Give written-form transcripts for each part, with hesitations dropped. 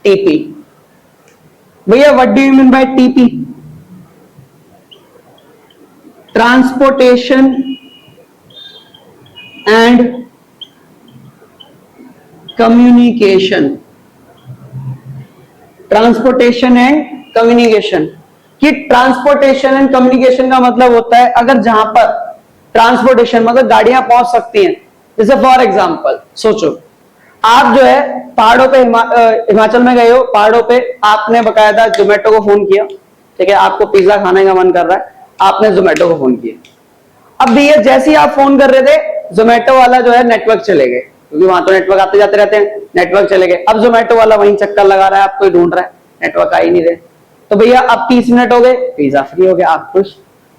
TP. भैया what do you mean by TP? Transportation and communication. Transportation and communication, कि transportation and communication का मतलब होता है अगर जहां पर ट्रांसपोर्टेशन मतलब गाड़ियां पहुंच सकती हैं, जैसे फॉर एग्जांपल सोचो आप जो है पहाड़ों पे हिमाचल में गए हो, पहाड़ों पे आपने बकायदा जोमेटो को फोन किया, ठीक है, आपको पिज्जा खाने का मन कर रहा है, आपने जोमेटो को फोन किया। अब भैया जैसे ही आप फोन कर रहे थे जोमेटो वाला जो है नेटवर्क चले गए, क्योंकि वहां तो नेटवर्क आते जाते रहते हैं, नेटवर्क चले गए। अब जोमेटो वाला वहीं चक्कर लगा रहा है, आपको ही ढूंढ रहा है, नेटवर्क आ ही नहीं रहे। तो भैया अब 30 मिनट हो गए, पिज्जा फ्री हो गया, आप खुश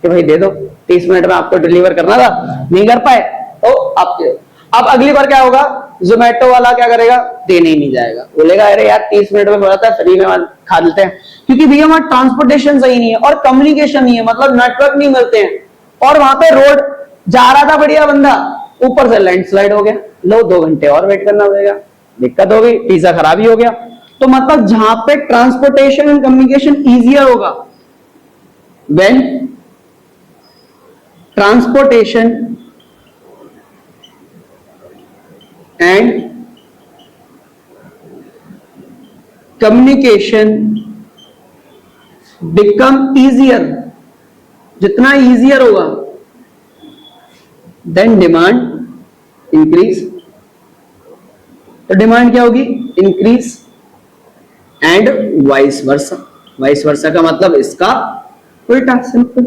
कि भाई दे दो, 30 मिनट में आपको डिलीवर करना था, नहीं कर पाए तो आप दे दो। अब अगली बार क्या होगा, जोमेटो वाला क्या करेगा, देने ही नहीं जाएगा, बोलेगा अरे यार 30 मिनट में बोला था फ्री में खा लेते हैं, क्योंकि भैया वहां ट्रांसपोर्टेशन सही नहीं है और कम्युनिकेशन नहीं है, मतलब नेटवर्क नहीं मिलते हैं। और वहां पे रोड जा रहा था बढ़िया बंदा, ऊपर से लैंडस्लाइड हो गया, लो 2 घंटे और वेट करना पड़ेगा, दिक्कत हो गई, पिज्जा खराब ही हो गया। तो मतलब जहां पे ट्रांसपोर्टेशन एंड कम्युनिकेशन इजियर होगा, when transportation and communication become easier, जितना इजियर होगा देन डिमांड इंक्रीज। तो डिमांड क्या होगी, increase, and vice versa. Vice versa का मतलब इसका उल्टा, सिंपल।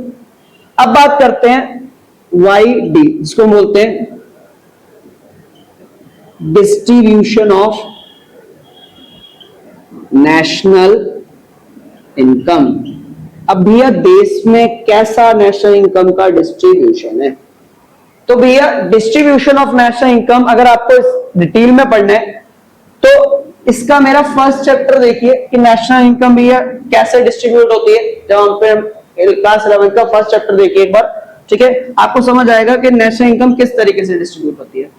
अब बात करते हैं वाई डी, जिसको बोलते हैं डिस्ट्रीब्यूशन ऑफ नेशनल इनकम। अब भैया देश में कैसा नेशनल इनकम का डिस्ट्रीब्यूशन है? तो भैया डिस्ट्रीब्यूशन ऑफ नेशनल इनकम अगर आपको डिटेल में पढ़ना है तो इसका मेरा फर्स्ट चैप्टर देखिए कि नेशनल इनकम भैया कैसे डिस्ट्रीब्यूट होती है। जब हम पे क्लास 11 का फर्स्ट चैप्टर देखिए एक बार, ठीक है, आपको समझ आएगा कि नेशनल इनकम किस तरीके से डिस्ट्रीब्यूट होती है।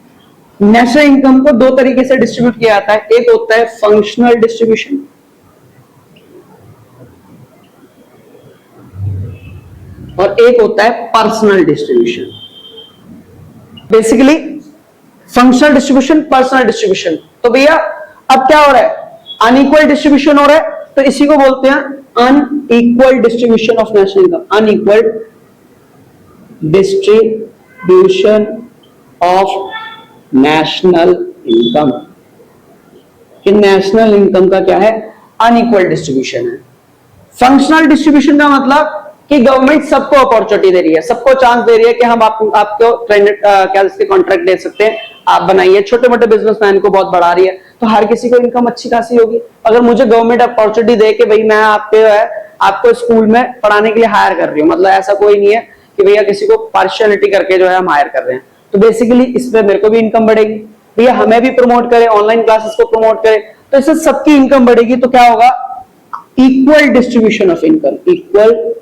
नेशनल इनकम को 2 तरीके से डिस्ट्रीब्यूट किया जाता है, एक होता है फंक्शनल डिस्ट्रीब्यूशन और एक होता है personal distribution. Basically functional distribution, personal distribution. तो भैया अब क्या हो रहा है, अनइक्वल डिस्ट्रीब्यूशन हो रहा है, तो इसी को बोलते हैं unequal distribution of national income. Unequal distribution of national income, कि नेशनल इनकम का क्या है, अनइक्वल डिस्ट्रीब्यूशन है। फंक्शनल डिस्ट्रीब्यूशन का मतलब कि गवर्नमेंट सबको अपॉर्चुनिटी दे रही है, सबको चांस दे रही है कि हम आपको क्या इसके कॉन्ट्रैक्ट दे सकते हैं, आप बनाइए। छोटे मोटे बिजनेसमैन को बहुत बढ़ा रही है, तो हर किसी को इनकम अच्छी खासी होगी। अगर मुझे गवर्नमेंट अपॉर्चुनिटी दे कि भाई मैं आपको स्कूल में पढ़ाने के लिए हायर कर रही हूँ, मतलब ऐसा कोई नहीं है कि भैया किसी को पार्शियलिटी करके जो है हम हायर कर रहे हैं, तो बेसिकली इसमें मेरे को भी इनकम बढ़ेगी। भैया हमें भी प्रमोट करे, ऑनलाइन क्लासेस को प्रमोट करे, तो इससे सबकी इनकम बढ़ेगी। तो क्या होगा, equal distribution of income, equal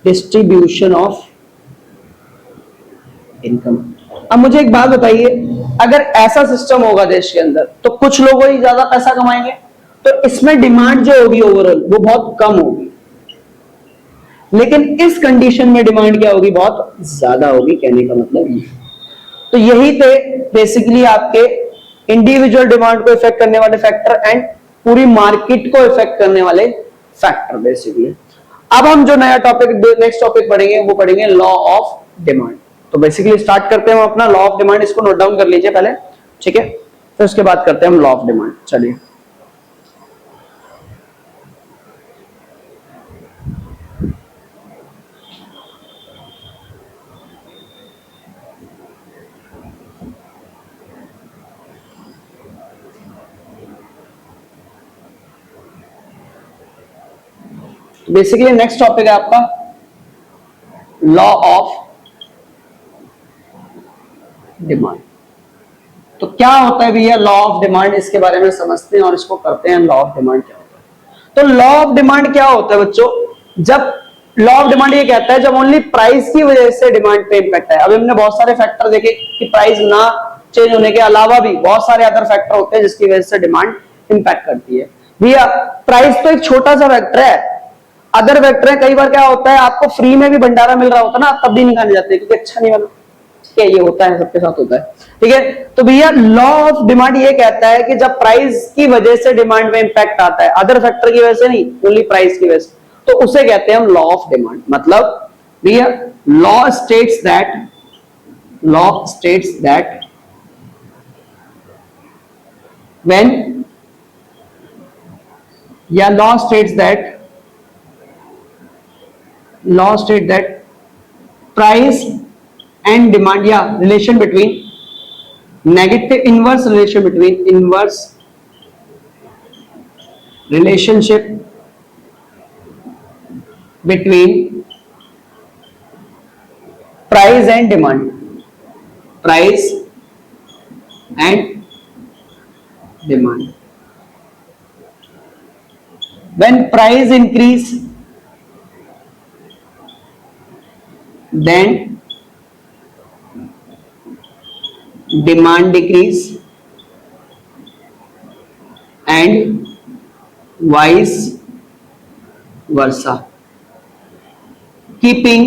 distribution of income. अब मुझे एक बात बताइए, अगर ऐसा सिस्टम होगा देश के अंदर तो कुछ लोग ही ज्यादा पैसा कमाएंगे, तो इसमें डिमांड जो होगी ओवरऑल वो बहुत कम होगी। लेकिन इस कंडीशन में डिमांड क्या होगी, बहुत ज्यादा होगी, कहने का मतलब ये। तो यही थे बेसिकली आपके इंडिविजुअल डिमांड को इफेक्ट करने वाले फैक्टर एंड पूरी मार्केट को इफेक्ट करने वाले फैक्टर बेसिकली। अब हम जो नया टॉपिक, नेक्स्ट टॉपिक पढ़ेंगे वो पढ़ेंगे लॉ ऑफ डिमांड। तो बेसिकली स्टार्ट करते हैं हम अपना लॉ ऑफ डिमांड, इसको नोट डाउन कर लीजिए पहले, ठीक है, फिर उसके बाद करते हैं हम लॉ ऑफ डिमांड। चलिए बेसिकली नेक्स्ट टॉपिक है आपका लॉ ऑफ डिमांड। तो क्या होता है भैया लॉ ऑफ डिमांड, इसके बारे में समझते हैं और इसको करते हैं। लॉ ऑफ डिमांड क्या होता है? तो लॉ ऑफ डिमांड क्या होता है बच्चों, जब लॉ ऑफ डिमांड ये कहता है जब ओनली प्राइस की वजह से डिमांड पे इंपैक्ट है। अभी हमने बहुत सारे फैक्टर देखे कि प्राइस ना चेंज होने के अलावा भी बहुत सारे अदर फैक्टर होते हैं जिसकी वजह से डिमांड इंपैक्ट करती है। भैया प्राइस तो एक छोटा सा फैक्टर है, अदर फैक्टर है। कई बार क्या होता है, आपको फ्री में भी भंडारा मिल रहा होता है ना, तब भी नहीं खाने जाते क्योंकि अच्छा नहीं बना। ठीक है, ये होता है, सबके साथ होता है। ठीक है, तो भैया लॉ ऑफ डिमांड ये कहता है कि जब प्राइस की वजह से डिमांड में इंपैक्ट आता है, अदर फैक्टर की वजह से नहीं, ओनली प्राइस की वजह से, तो उसे कहते हैं हम लॉ ऑफ डिमांड। मतलब भैया लॉ स्टेट्स दैट when या law states that price and demand या relation between inverse relationship between price and demand when price increase then demand decrease and vice versa, keeping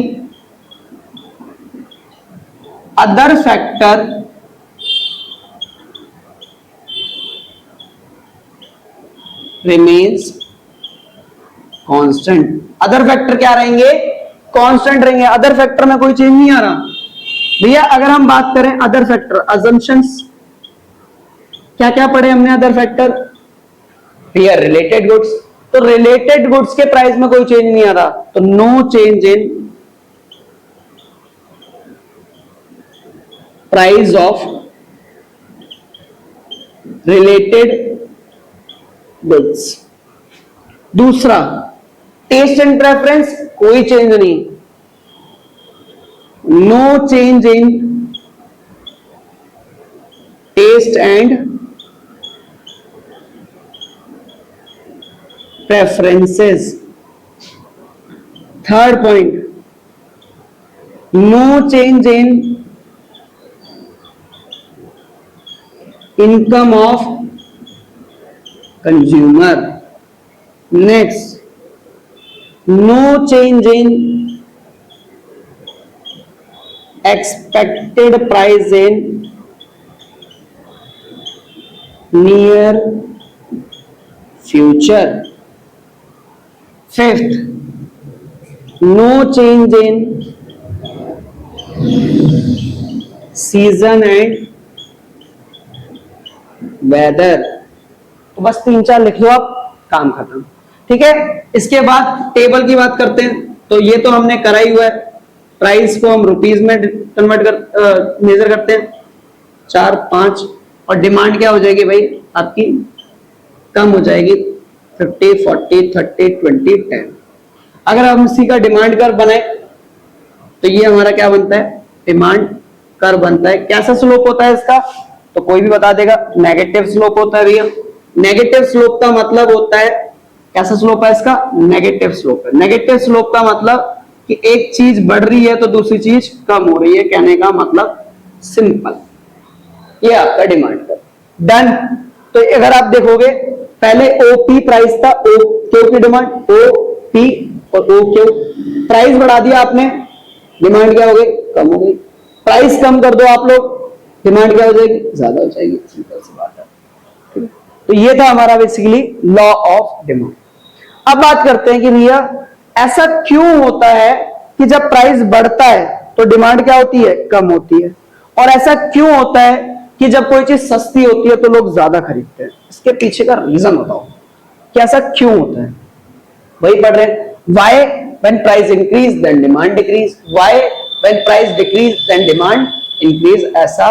other factor remains constant. Other factor क्या रहेंगे, constant रहेंगे, other factor में कोई change नहीं आ रहा। भैया अगर हम बात करें अदर फैक्टर अजम्पशंस, क्या क्या पढ़े हमने अदर फैक्टर, भैया रिलेटेड गुड्स, तो रिलेटेड गुड्स के प्राइस में कोई चेंज नहीं आ रहा, तो no change in price of related goods. दूसरा टेस्ट एंड प्रेफरेंस, कोई चेंज नहीं, no change in taste and preferences. Third point, no change in income of consumer. Next, no change in expected price in near future. Fifth, no change in season and weather। तो बस 3-4 लिख लो आप, काम खत्म। ठीक है, इसके बाद टेबल की बात करते हैं। तो ये तो हमने करा ही हुआ है, प्राइस को हम रुपीज में कन्वर्ट कर मेजर करते हैं, 4, 5, और डिमांड क्या हो जाएगी भाई आपकी, कम हो जाएगी 50, 40, 30, 20, 10। अगर हम इसी का डिमांड कर्व बनाए तो ये हमारा क्या बनता है, डिमांड कर्व बनता है। कैसा स्लोप होता है इसका, तो कोई भी बता देगा, नेगेटिव स्लोप होता है भैया। नेगेटिव स्लोप का मतलब होता है, कैसा स्लोप है इसका, नेगेटिव स्लोप है। नेगेटिव स्लोप का मतलब कि एक चीज बढ़ रही है तो दूसरी चीज कम हो रही है, कहने का मतलब सिंपल। ये आपका डिमांड कर्व डन। तो अगर आप देखोगे पहले ओपी प्राइस था, ओ क्यू की डिमांड, ओ पी और ओ क्यू, प्राइस बढ़ा दिया आपने, डिमांड क्या हो गई, कम हो गई। प्राइस कम कर दो आप लोग, डिमांड क्या हो जाएगी, ज्यादा हो जाएगी, सिंपल सी बात है। तो ये था हमारा बेसिकली लॉ ऑफ डिमांड। अब बात करते हैं कि भैया ऐसा क्यों होता है कि जब प्राइस बढ़ता है तो डिमांड क्या होती है, कम होती है, और ऐसा क्यों होता है कि जब कोई चीज सस्ती होती है तो लोग ज्यादा खरीदते हैं। इसके पीछे का रीजन बताओ कि ऐसा क्यों होता है। वही पढ़ रहे हैं, why when price increase then demand decrease, why when price decrease then demand increase, ऐसा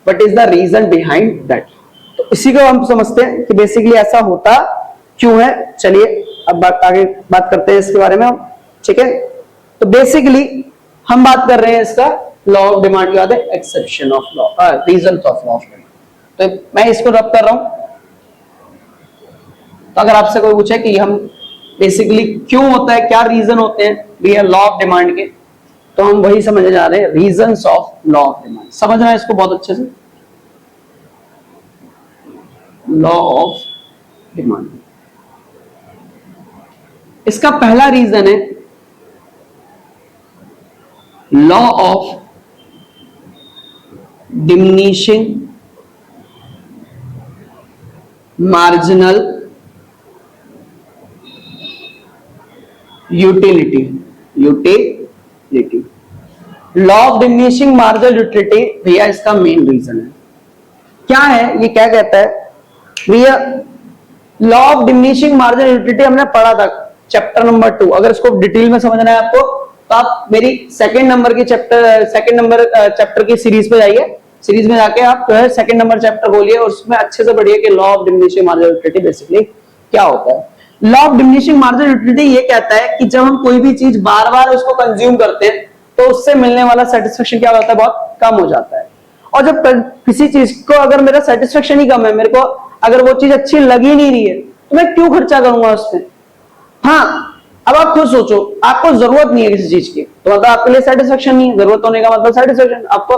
what is the reason behind that. तो इसी को हम समझते हैं कि बेसिकली ऐसा होता क्यों है। चलिए अब आगे बात करते हैं इसके बारे में हम, ठीक है। तो बेसिकली हम बात कर रहे हैं इसका लॉ ऑफ डिमांड के बाद exception of law, reasons of law of demand. तो मैं इसको रब कर रहा हूं। तो अगर आपसे कोई पूछे कि हम बेसिकली क्यों होता है, क्या रीजन होते हैं भैया लॉ ऑफ डिमांड के, तो हम वही समझने जा रहे हैं, reasons of law of demand. समझना है इसको बहुत अच्छे से। Law of demand. इसका पहला रीजन है law of diminishing marginal utility. Law of diminishing marginal utility भैया इसका मेन रीजन है। क्या है ये, क्या कहता है भैया, law of diminishing marginal utility हमने पढ़ा था चैप्टर नंबर 2। अगर इसको डिटेल में समझना है आपको तो आप मेरी सेकंड नंबर की सीरीज पे जाइए। सीरीज में जाके आप जो है सेकंड नंबर चैप्टर खोलिए और उसमें अच्छे से पढ़िए कि law of diminishing marginal utility basically क्या होता है। Law of diminishing marginal utility ये कहता है कि जब हम कोई भी चीज बार बार उसको कंज्यूम करते हैं तो उससे मिलने वाला सेटिस्फेक्शन क्या होता है, बहुत कम हो जाता है। और जब किसी चीज को अगर मेरा सेटिस्फेक्शन ही कम है, मेरे को अगर वो चीज अच्छी लग ही नहीं रही है तो मैं क्यों खर्चा करूंगा उसमें। हाँ, अब आप खुद सोचो, आपको जरूरत नहीं है किसी चीज की तो मतलब आपके लिए सेटिस्फेक्शन नहीं है। जरूरत होने का मतलब सेटिस्फेक्शन। आपको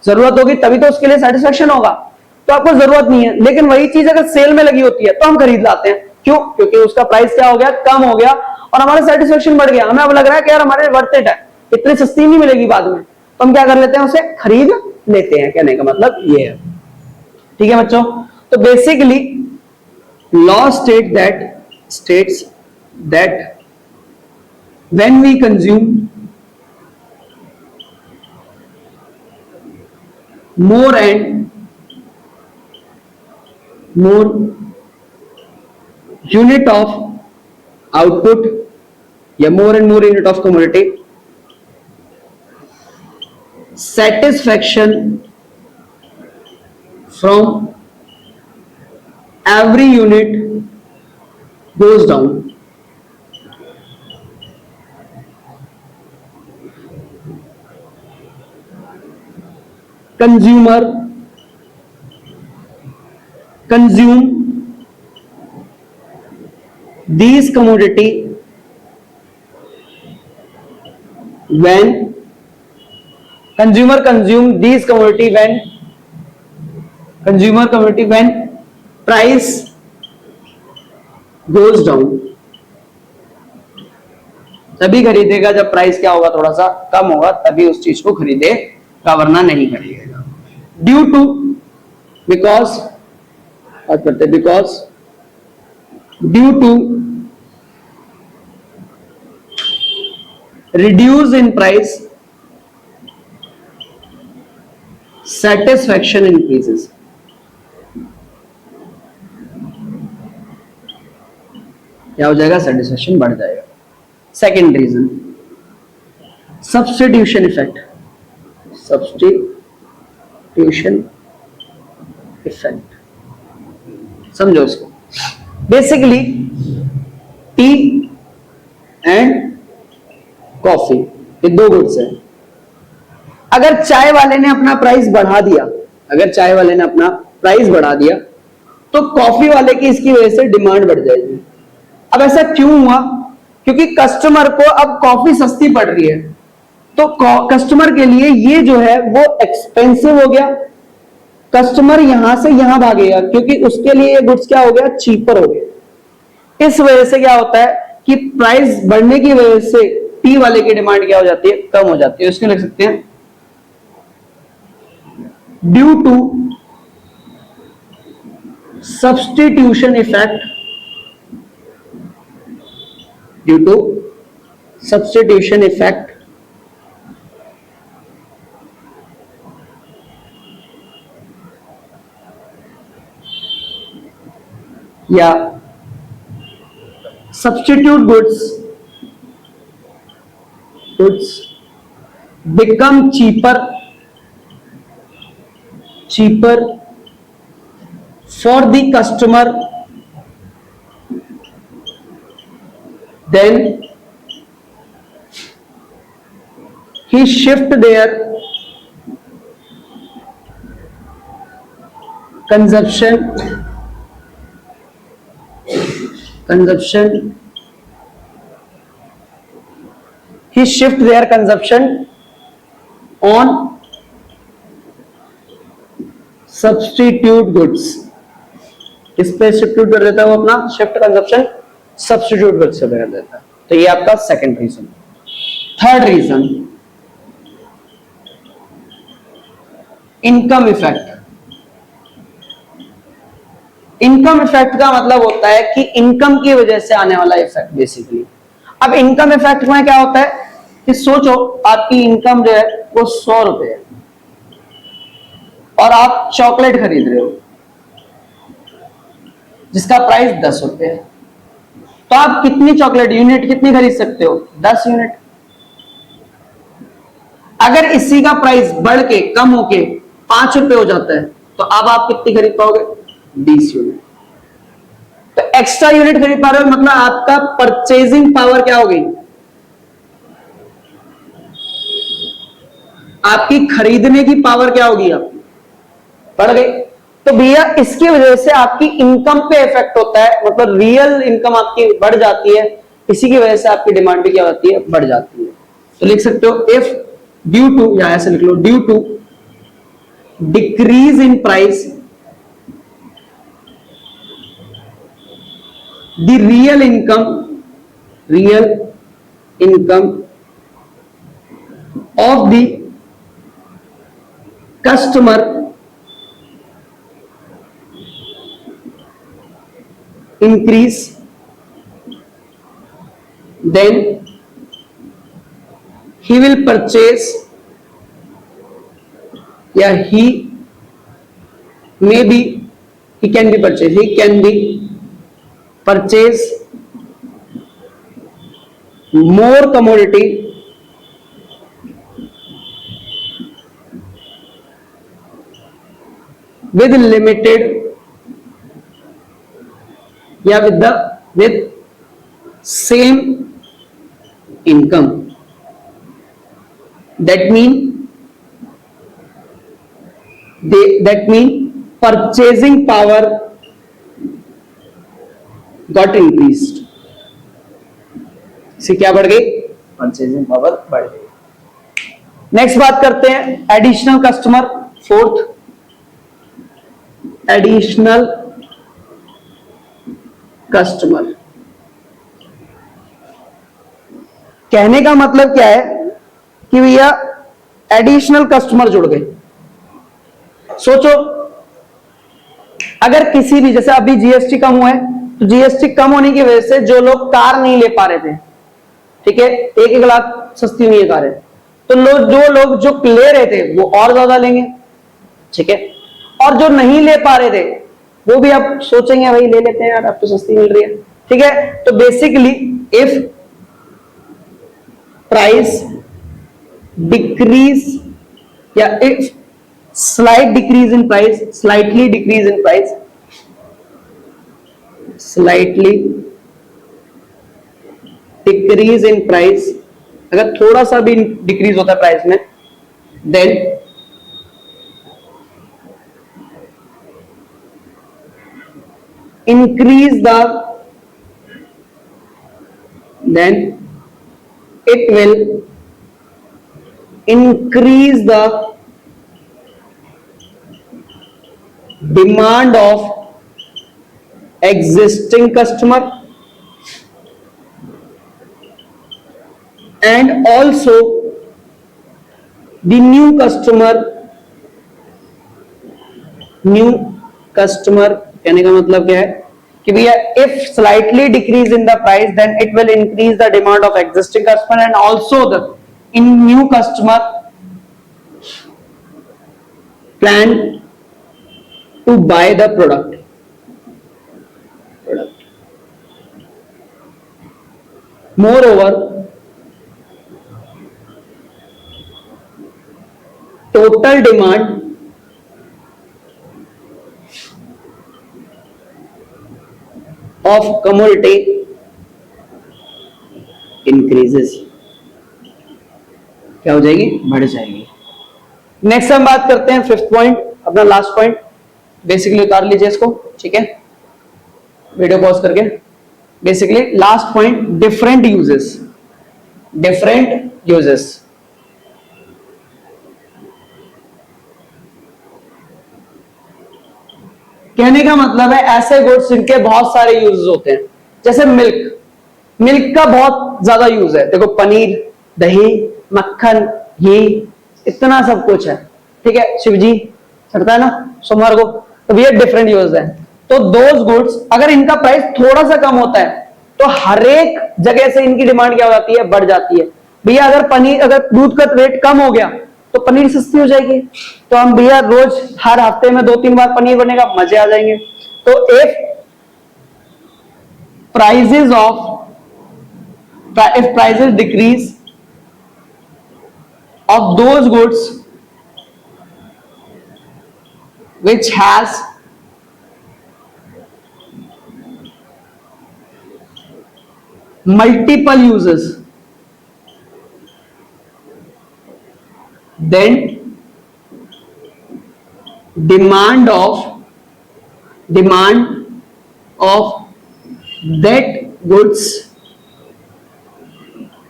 जरूरत होगी तभी तो उसके लिए सेटिस्फेक्शन होगा। तो आपको जरूरत नहीं है, लेकिन वही चीज अगर सेल में लगी होती है तो हम खरीद लाते हैं। क्यों? क्योंकि उसका प्राइस क्या हो गया, कम हो गया और हमारा सेटिस्फेक्शन बढ़ गया। हमें अब लग रहा है कि यार हमारे वर्थ इट है, इतनी सस्ती नहीं मिलेगी बाद में, तो हम क्या कर लेते हैं, उसे खरीद लेते हैं। कहने का मतलब ये है। ठीक है बच्चों, तो basically law states that when we consume more and more unit of output या more and more unit of commodity, satisfaction from every unit goes down. Consumer consume these commodity when price goes down। तभी खरीदेगा जब price क्या होगा, थोड़ा सा कम होगा, तभी उस चीज को खरीदेगा, वरना नहीं खरीदेगा। Due to because due to reduce in price satisfaction increases। क्या हो जाएगा, सेटिस्फेक्शन बढ़ जाएगा। Second reason substitution effect. समझो इसको। बेसिकली टी एंड कॉफी ये दो गुड्स हैं। अगर चाय वाले ने अपना प्राइस बढ़ा दिया तो कॉफी वाले की इसकी वजह से डिमांड बढ़ जाएगी। अब ऐसा क्यों हुआ? क्योंकि कस्टमर को अब कॉफी सस्ती पड़ रही है, तो कस्टमर के लिए ये जो है वो एक्सपेंसिव हो गया। कस्टमर यहां से यहां भागेगा क्योंकि उसके लिए ये गुड्स क्या हो गया, चीपर हो गया। इस वजह से क्या होता है कि प्राइस बढ़ने की वजह से टी वाले की डिमांड क्या हो जाती है, कम हो जाती है। इसमें लिख सकते हैं ड्यू टू सब्स्टिट्यूशन इफेक्ट, या substitute goods become cheaper for the customer, then he shift their consumption on substitute goods। किस पे सब्स्टिट्यूट कर देता है वो अपना शिफ्ट कंजप्शन सब्स्टिट्यूट कर देता है। तो ये आपका second reason. Third reason, income effect. Income effect का मतलब होता है कि इनकम की वजह से आने वाला इफेक्ट बेसिकली। अब इनकम इफेक्ट में क्या होता है कि सोचो आपकी इनकम जो है वो 100 रुपए है और आप चॉकलेट खरीद रहे हो जिसका प्राइस 10 रुपए है, तो आप कितनी चॉकलेट यूनिट कितनी खरीद सकते हो? 10 यूनिट। अगर इसी का प्राइस बढ़ के कम होके 5 रुपए हो जाता है तो अब आप कितनी खरीद पाओगे? 20 यूनिट। तो एक्स्ट्रा यूनिट खरीद पा रहे हो मतलब आपका परचेजिंग पावर क्या हो गई? आपकी खरीदने की पावर क्या होगी? आपकी बढ़ गई। तो भैया इसकी वजह से आपकी इनकम पे इफेक्ट होता है, मतलब रियल इनकम आपकी बढ़ जाती है, इसी की वजह से आपकी डिमांड भी क्या होती है? बढ़ जाती है। तो लिख सकते हो इफ ड्यू टू, या ऐसे लिख लो, due to decrease in price the real income of the customer increase, then he will purchase, या he can be purchase more commodity with limited, या with same income. That mean purchasing power got increased. से क्या बढ़ गई? Purchasing power बढ़ गई। Next बात करते हैं additional customer. Fourth, additional customer. कहने का मतलब क्या है कि भैया एडिशनल कस्टमर जुड़ गए। सोचो अगर किसी भी, जैसे अभी जीएसटी कम हुआ है, तो जीएसटी कम होने की वजह से जो लोग कार नहीं ले पा रहे थे, ठीक है, 1-1 लाख सस्ती हुई है कारें, तो जो लोग जो ले रहे थे वो और ज्यादा लेंगे, ठीक है, और जो नहीं ले पा रहे थे वो भी अब सोचेंगे भाई ले लेते हैं यार, अब तो सस्ती मिल रही है, ठीक है। तो बेसिकली इफ प्राइस डिक्रीज, या if slightly decrease in price, अगर थोड़ा सा भी डिक्रीज होता है प्राइस में, then it will increase the demand of existing customer and also the new customer कहने का मतलब क्या है कि भैया if slightly decrease in the price then it will increase the demand of existing customer and also the in new customer plan to buy the product. Moreover, total demand of commodity increases, क्या हो जाएगी? बढ़ जाएगी। Next हम बात करते हैं fifth point, अपना लास्ट पॉइंट, बेसिकली उतार लीजिए इसको, ठीक है, वीडियो पॉज करके। Basically last point, different uses. कहने का मतलब है ऐसे गुड्स जिनके बहुत सारे यूज होते हैं, जैसे मिल्क, मिल्क का बहुत ज्यादा यूज है। देखो पनीर, दही, मक्खन, घी, इतना सब कुछ है, ठीक है। शिवजी चढ़ता है ना सोमवार को, तो ये डिफरेंट यूज है। तो दोज गुड्स अगर इनका प्राइस थोड़ा सा कम होता है तो हर एक जगह से इनकी डिमांड क्या हो जाती है, बढ़ जाती है। भैया अगर पनीर, अगर दूध का रेट कम हो गया तो पनीर सस्ती हो जाएगी, तो हम भैया रोज हर हफ्ते में 2-3 बार पनीर बनेगा, मजे आ जाएंगे। तो if prices decrease of those goods which has multiple uses, then demand of that goods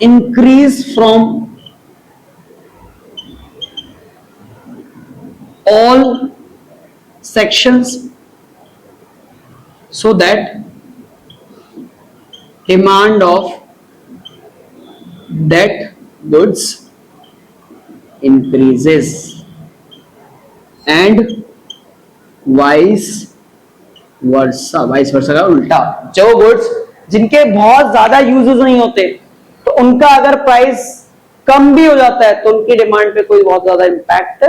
increase from all sections, so that demand of that goods increases and vice versa का उल्टा। जो गुड्स जिनके बहुत ज्यादा यूजेस नहीं होते तो उनका अगर प्राइस कम भी हो जाता है तो उनकी डिमांड पे कोई बहुत ज्यादा इंपैक्ट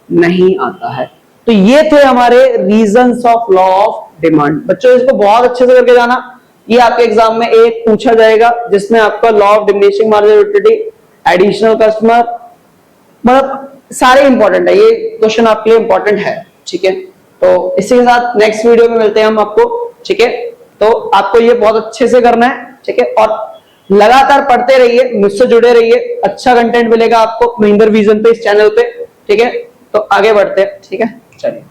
नहीं आता है। तो ये थे हमारे reasons of law of demand. बच्चों इसको बहुत अच्छे से करके जाना, ये आपके एग्जाम में एक पूछा जाएगा जिसमें आपका law of diminishing marginal utility, additional customer, मतलब सारे इंपॉर्टेंट है, ये क्वेश्चन आपके लिए इंपॉर्टेंट है, ठीक है। तो इसी के साथ नेक्स्ट वीडियो में मिलते हैं हम आपको, ठीक है। तो आपको ये बहुत अच्छे से करना है, ठीक है, और लगातार पढ़ते रहिए, मुझसे जुड़े रहिए, अच्छा कंटेंट मिलेगा आपको महेंद्र विजन पे, इस चैनल पे, ठीक है। तो आगे बढ़ते हैं, ठीक है, चलिए।